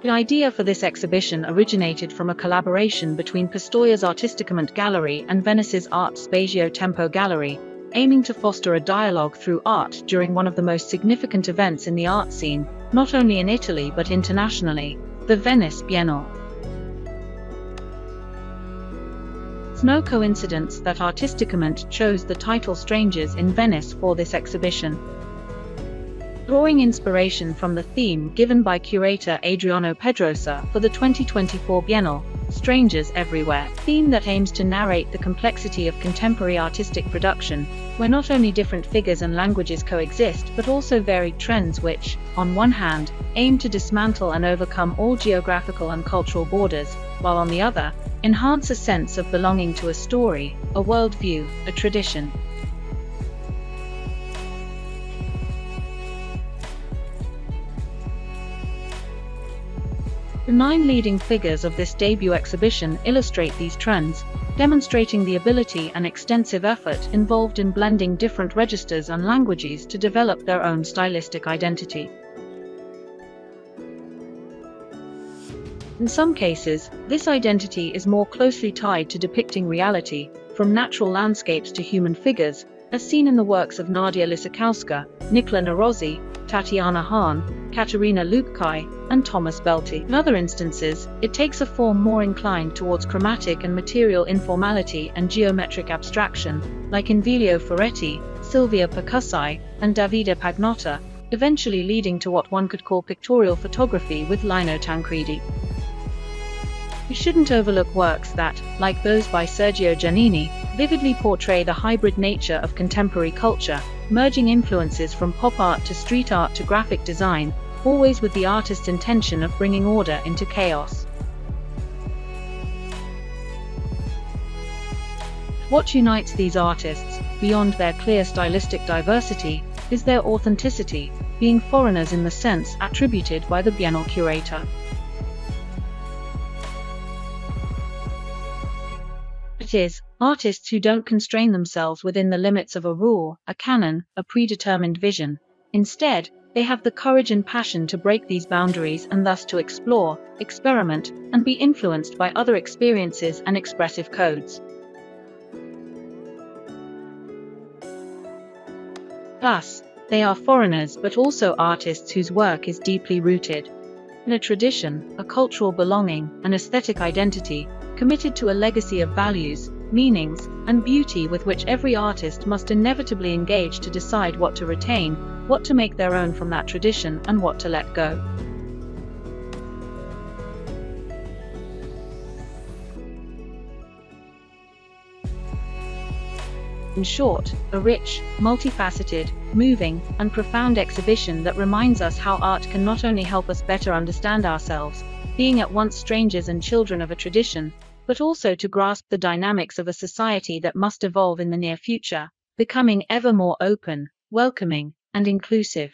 The idea for this exhibition originated from a collaboration between Pistoia's Artistikamente Gallery and Venice's Art Spazio Tempo Gallery, aiming to foster a dialogue through art during one of the most significant events in the art scene, not only in Italy but internationally, the Venice Biennale. It's no coincidence that Artistikamente chose the title Strangers in Venice for this exhibition. Drawing inspiration from the theme given by curator Adriano Pedrosa for the 2024 Biennale, Strangers Everywhere, theme that aims to narrate the complexity of contemporary artistic production, where not only different figures and languages coexist but also varied trends which, on one hand, aim to dismantle and overcome all geographical and cultural borders, while on the other, enhance a sense of belonging to a story, a worldview, a tradition. The 9 leading figures of this debut exhibition illustrate these trends, demonstrating the ability and extensive effort involved in blending different registers and languages to develop their own stylistic identity. In some cases, this identity is more closely tied to depicting reality, from natural landscapes to human figures, as seen in the works of Nadia Lisakowska, Nicola Nerozzi, Tatiana Hahn, Katerina Lupkai, and Thomas Belty. In other instances, it takes a form more inclined towards chromatic and material informality and geometric abstraction, like in Vilio Ferretti, Silvia Percussai, and Davide Pagnotta, eventually leading to what one could call pictorial photography with Lino Tancredi. You shouldn't overlook works that, like those by Sergio Giannini, vividly portray the hybrid nature of contemporary culture, merging influences from pop art to street art to graphic design, always with the artist's intention of bringing order into chaos. What unites these artists, beyond their clear stylistic diversity, is their authenticity, being foreigners in the sense attributed by the Biennale curator. It is, artists who don't constrain themselves within the limits of a rule, a canon, a predetermined vision. Instead, they have the courage and passion to break these boundaries and thus to explore, experiment, and be influenced by other experiences and expressive codes. Thus, they are foreigners but also artists whose work is deeply rooted in a tradition, a cultural belonging, an aesthetic identity, committed to a legacy of values, meanings, and beauty with which every artist must inevitably engage to decide what to retain, what to make their own from that tradition, and what to let go. In short, a rich, multifaceted, moving, and profound exhibition that reminds us how art can not only help us better understand ourselves, being at once strangers and children of a tradition, but also to grasp the dynamics of a society that must evolve in the near future, becoming ever more open, welcoming, and inclusive.